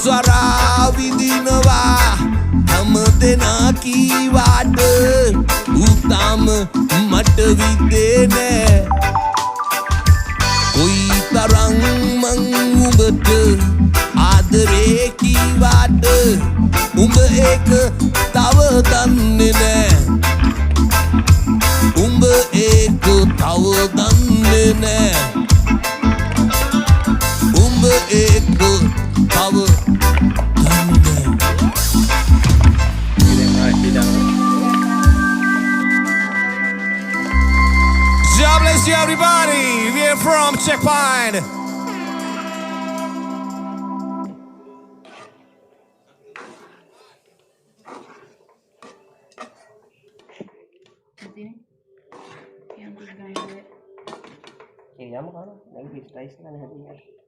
ස්වරා විඳිනවා හැම දෙනා කීවාට උතාම මට විද්දේ නෑ කොයි තරම් මං උඹට ආදරේ කීවාට උඹ ඒක තව දන්නේ නෑ උඹ ඒක තව දන්නේ නෑ උඹ ඒක තව දන්නේ God bless you everybody. We are from Checkpoint. Kaya mo ka, nag-freeze na hati.